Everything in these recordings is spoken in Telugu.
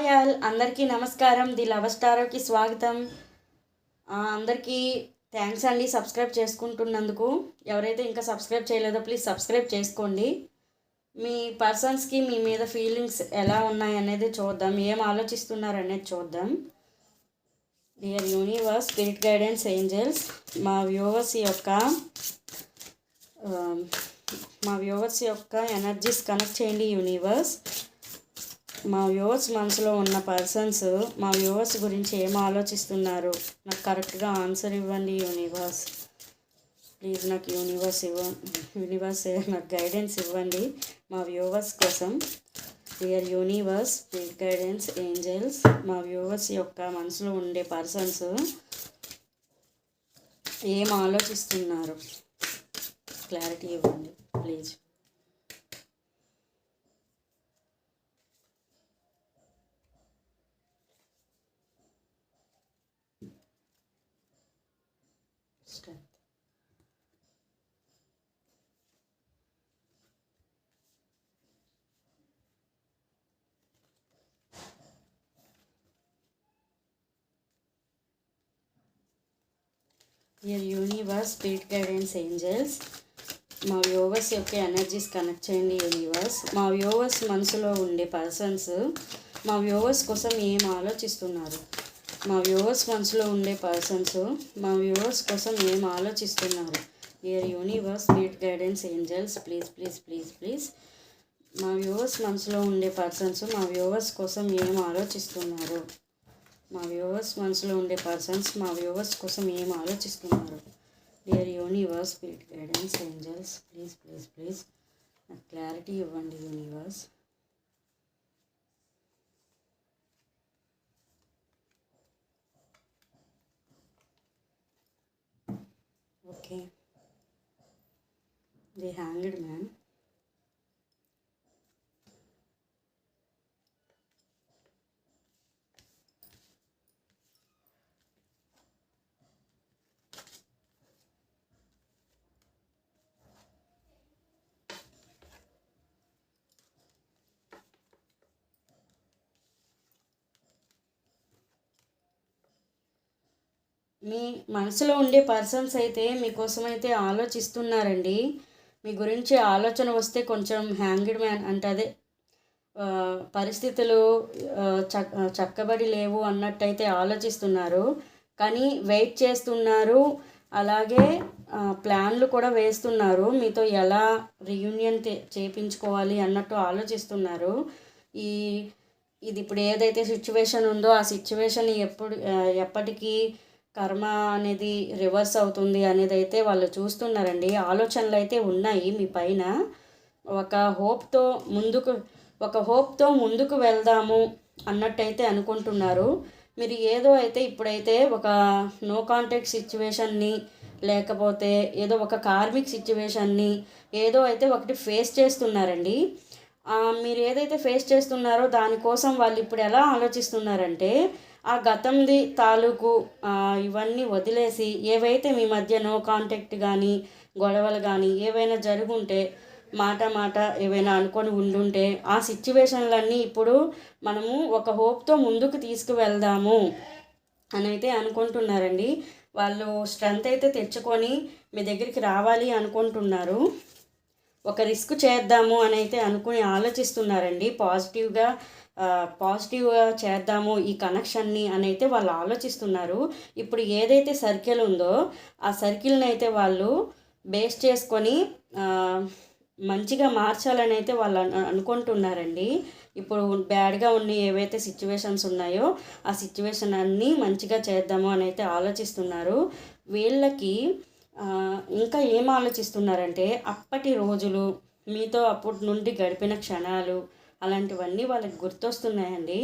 హాయ్ ఆల్ అందరికీ నమస్కారం. ది లవ్ స్టారోకి స్వాగతం. అందరికీ థ్యాంక్స్ అండి సబ్స్క్రైబ్ చేసుకుంటున్నందుకు. ఎవరైతే ఇంకా సబ్స్క్రైబ్ చేయలేదో ప్లీజ్ సబ్స్క్రైబ్ చేసుకోండి. మీ పర్సన్స్కి మీ మీద ఫీలింగ్స్ ఎలా ఉన్నాయి అనేది చూద్దాం, ఏం ఆలోచిస్తున్నారు అనేది చూద్దాం. Dear universe, spirit guidance, angels, మా వ్యూవర్స్ యొక్క ఎనర్జీస్ కనెక్ట్ చేయండి యూనివర్స్. మా వ్యూవర్స్ మనసులో ఉన్న పర్సన్స్ మా వ్యూవర్స్ గురించి ఏం ఆలోచిస్తున్నారు, నాకు కరెక్ట్గా ఆన్సర్ ఇవ్వండి యూనివర్స్. ప్లీజ్ నాకు యూనివర్స్ నాకు గైడెన్స్ ఇవ్వండి మా వ్యూవర్స్ కోసం. Dear universe, spirit guidance, angels, మా వ్యూవర్స్ యొక్క మనసులో ఉండే పర్సన్స్ ఏం ఆలోచిస్తున్నారు, క్లారిటీ ఇవ్వండి please. Dear universe, spirit guidance, angels, మా వ్యూవర్స్ యొక్క ఎనర్జీస్ కనెక్ట్ చేయండి యూనివర్స్. మా వ్యూవర్స్ మనసులో ఉండే పర్సన్స్ మా వ్యూవర్స్ కోసం ఏం ఆలోచిస్తున్నారు, మా వ్యూవర్స్ మనసులో ఉండే పర్సన్స్ మా వ్యూవర్స్ కోసం ఏం ఆలోచిస్తున్నారు. Dear universe, spirit guidance, angels, please please please please మా వ్యూవర్స్ మనసులో ఉండే పర్సన్స్ మా వ్యూవర్స్ కోసం ఏం ఆలోచిస్తున్నారు, మా వ్యూవర్స్ మనసులో ఉండే పర్సన్స్ మా వ్యూవర్స్ కోసం ఏం ఆలోచిస్తున్నారు. Dear universe, spirit guidance, angels, please please please నాకు క్లారిటీ ఇవ్వండి universe. Okay, the hanged man. మీ మనసులో ఉండే పర్సన్స్ అయితే మీకోసం అయితే ఆలోచిస్తున్నారండి. మీ గురించి ఆలోచన వస్తే కొంచెం హ్యాంగ్డ్ మ్యాన్ అంటే అదే పరిస్థితులు చక్కబడి లేవు అన్నట్టయితే ఆలోచిస్తున్నారు, కానీ వెయిట్ చేస్తున్నారు. అలాగే ప్లాన్లు కూడా వేస్తున్నారు, మీతో ఎలా రీయూనియన్ చేయించుకోవాలి అన్నట్టు ఆలోచిస్తున్నారు. ఇది ఇప్పుడు ఏదైతే సిచ్యువేషన్ ఉందో ఆ సిచ్యువేషన్ ఎప్పటికీ కర్మ అనేది రివర్స్ అవుతుంది అనేది అయితే వాళ్ళు చూస్తున్నారండి. ఆలోచనలు అయితే ఉన్నాయి మీ పైన. ఒక హోప్తో ముందుకు వెళ్దాము అన్నట్టయితే అనుకుంటున్నారు. మీరు ఏదో అయితే ఇప్పుడైతే ఒక నో కాంటాక్ట్ సిచ్యువేషన్ని లేకపోతే ఏదో ఒక కార్మిక్ సిచ్యువేషన్ని ఏదో అయితే ఒకటి ఫేస్ చేస్తున్నారండి. మీరు ఏదైతే ఫేస్ చేస్తున్నారో దానికోసం వాళ్ళు ఇప్పుడు ఎలా ఆలోచిస్తున్నారంటే ఆ గతంది తాలూకు ఇవన్నీ వదిలేసి ఏవైతే మీ మధ్య నో కాంటాక్ట్ కానీ గొడవలు కానీ ఏవైనా జరుగుంటే మాట ఏవైనా అనుకొని ఉండుంటే ఆ సిచ్యువేషన్లన్నీ ఇప్పుడు మనము ఒక హోప్తో ముందుకు తీసుకువెళ్దాము అని అయితే అనుకుంటున్నారండి. వాళ్ళు స్ట్రెంత్ అయితే తెచ్చుకొని మీ దగ్గరికి రావాలి అనుకుంటున్నారు. ఒక రిస్క్ చేద్దాము అని అయితే అనుకుని ఆలోచిస్తున్నారండి. పాజిటివ్గా చేద్దాము ఈ కనెక్షన్ని అని అయితే వాళ్ళు ఆలోచిస్తున్నారు. ఇప్పుడు ఏదైతే సర్కిల్ ఉందో ఆ సర్కిల్ని అయితే వాళ్ళు బేస్ చేసుకొని మంచిగా మార్చాలని అయితే వాళ్ళు అనుకుంటున్నారండి. ఇప్పుడు బ్యాడ్గా ఉన్న ఏవైతే సిచ్యువేషన్స్ ఉన్నాయో ఆ సిచ్యువేషన్ అన్నీ మంచిగా చేద్దాము అని అయితే ఆలోచిస్తున్నారు. వీళ్ళకి ఇంకా ఏం ఆలోచిస్తున్నారంటే అప్పటి రోజులు మీతో అప్పటి నుండి గడిపిన క్షణాలు అలాంటివన్నీ వాళ్ళకి గుర్తొస్తున్నాయండి.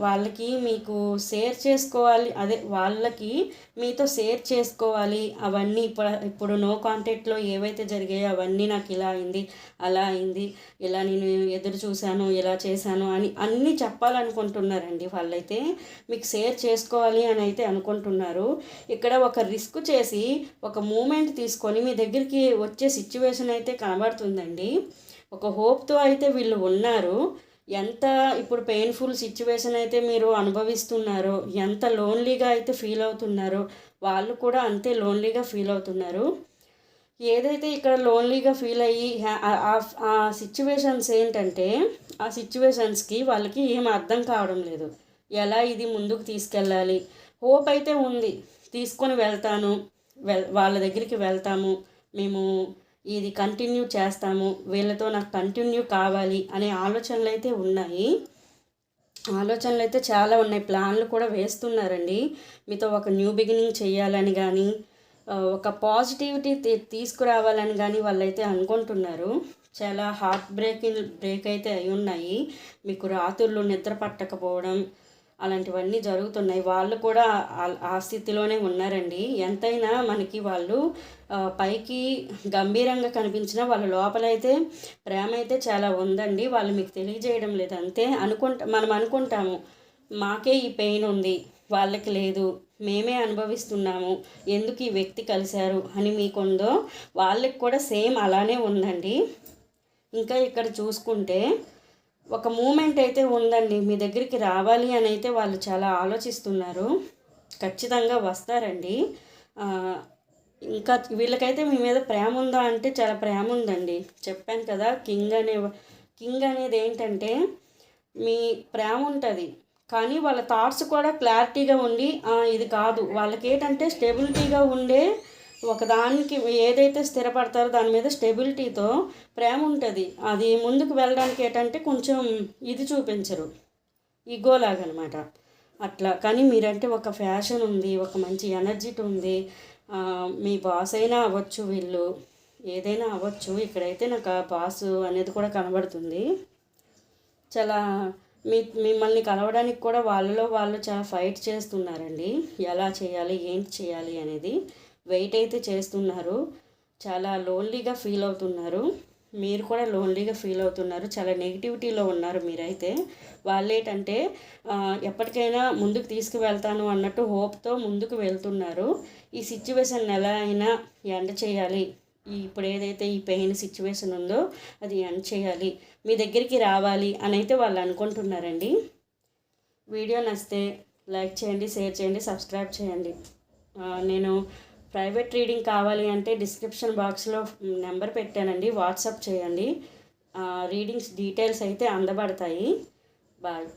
వాళ్ళకి మీకు షేర్ చేసుకోవాలి, అదే వాళ్ళకి మీతో షేర్ చేసుకోవాలి అవన్నీ. ఇప్పుడు నో కాంటాక్ట్లో ఏవైతే జరిగాయో అవన్నీ నాకు ఇలా అయింది అలా అయింది, ఇలా నేను ఎదురు చూశాను ఇలా చేశాను అని అన్నీ చెప్పాలనుకుంటున్నారండి. వాళ్ళైతే మీకు షేర్ చేసుకోవాలి అని అయితే అనుకుంటున్నారు. ఇక్కడ ఒక రిస్క్ చేసి ఒక మూమెంట్ తీసుకొని మీ దగ్గరికి వచ్చే సిచ్యువేషన్ అయితే కనబడుతుందండి. ఒక హోప్తో అయితే వీళ్ళు ఉన్నారు. ఎంత ఇప్పుడు పెయిన్ఫుల్ సిచ్యువేషన్ అయితే మీరు అనుభవిస్తున్నారో, ఎంత లోన్లీగా అయితే ఫీల్ అవుతున్నారో వాళ్ళు కూడా అంతే లోన్లీగా ఫీల్ అవుతున్నారు. ఏదైతే ఇక్కడ లోన్లీగా ఫీల్ అయ్యి ఆ సిచ్యువేషన్స్ ఏంటంటే ఆ సిచ్యువేషన్స్కి వాళ్ళకి ఏం అర్థం కావడం లేదు. ఎలా ఇది ముందుకు తీసుకెళ్ళాలి. హోప్ అయితే ఉంది, తీసుకొని వెళ్తాను, వాళ్ళ దగ్గరికి వెళ్తాము, మేము ఇది కంటిన్యూ చేస్తాము, వీళ్ళతో నాకు కంటిన్యూ కావాలి అనే ఆలోచనలు అయితే ఉన్నాయి. ఆలోచనలు అయితే చాలా ఉన్నాయి, ప్లాన్లు కూడా వేస్తున్నారండి. మీతో ఒక న్యూ బిగినింగ్ చేయాలని కానీ ఒక పాజిటివిటీ తీసుకురావాలని కానీ వాళ్ళైతే అనుకుంటున్నారు. చాలా హార్ట్ బ్రేక్ అయితే అయి ఉన్నాయి. మీకు రాత్రులు నిద్ర పట్టకపోవడం అలాంటివన్నీ జరుగుతున్నాయి. వాళ్ళు కూడా ఆ స్థితిలోనే ఉన్నారండి. ఎంతైనా మనకి వాళ్ళు పైకి గంభీరంగా కనిపించినా వాళ్ళ లోపలైతే ప్రేమ అయితే చాలా ఉందండి. వాళ్ళు మీకు తెలియజేయడం లేదు అంతే. మనం అనుకుంటాము మాకే ఈ పెయిన్ ఉంది, వాళ్ళకి లేదు, మేమే అనుభవిస్తున్నాము, ఎందుకు ఈ వ్యక్తి కలిశారు అని మీకుందో వాళ్ళకి కూడా సేమ్ అలానే ఉందండి. ఇంకా ఇక్కడ చూసుకుంటే ఒక మూమెంట్ అయితే ఉందండి, మీ దగ్గరికి రావాలి అని అయితే వాళ్ళు చాలా ఆలోచిస్తున్నారు. ఖచ్చితంగా వస్తారండి. ఇంకా వీళ్ళకైతే మీ మీద ప్రేమ ఉందా అంటే చాలా ప్రేమ ఉందండి. చెప్పాను కదా, కింగ్ అనేది ఏంటంటే మీ ప్రేమ ఉంటుంది, కానీ వాళ్ళ థాట్స్ కూడా క్లారిటీగా ఉండి ఇది కాదు, వాళ్ళకి ఏంటంటే స్టెబిలిటీగా ఉండే ఒకదానికి ఏదైతే స్థిరపడతారో దాని మీద స్టెబిలిటీతో ప్రేమ ఉంటుంది. అది ముందుకు వెళ్ళడానికి ఏంటంటే కొంచెం ఇది చూపించరు, ఈగోలాగనమాట అట్లా. కానీ మీరంటే ఒక ఫ్యాషన్ ఉంది, ఒక మంచి ఎనర్జీ ఉంది. మీ బాస్ అయినా అవ్వచ్చు, వీళ్ళు ఏదైనా అవ్వచ్చు. ఇక్కడైతే నాకు ఆ బాస్ అనేది కూడా కనబడుతుంది. చాలా మిమ్మల్ని కలవడానికి కూడా వాళ్ళలో వాళ్ళు చాలా ఫైట్ చేస్తున్నారండి. ఎలా చేయాలి, ఏంటి చేయాలి అనేది వెయిట్ అయితే చేస్తున్నారు. చాలా లోన్లీగా ఫీల్ అవుతున్నారు. మీరు కూడా లోన్లీగా ఫీల్ అవుతున్నారు. చాలా నెగిటివిటీలో ఉన్నారు మీరైతే. వాళ్ళు ఏంటంటే ఎప్పటికైనా ముందుకు తీసుకువెళ్తాను అన్నట్టు హోప్తో ముందుకు వెళ్తున్నారు. ఈ సిచ్యువేషన్ ఎలా అయినా ఎండ్ చేయాలి, ఇప్పుడు ఏదైతే ఈ పెయిన్ సిచ్యువేషన్ ఉందో అది ఎండ్ చేయాలి, మీ దగ్గరికి రావాలి అని అయితే వాళ్ళు అనుకుంటున్నారండి. వీడియో నచ్చితే లైక్ చేయండి, షేర్ చేయండి, సబ్స్క్రైబ్ చేయండి. నేను ప్రైవేట్ రీడింగ్ కావాలి అంటే డిస్క్రిప్షన్ బాక్స్లో నెంబర్ పెట్టానండి, వాట్సాప్ చేయండి. రీడింగ్స్ డీటెయిల్స్ అయితే అందబడతాయి. బాయ్.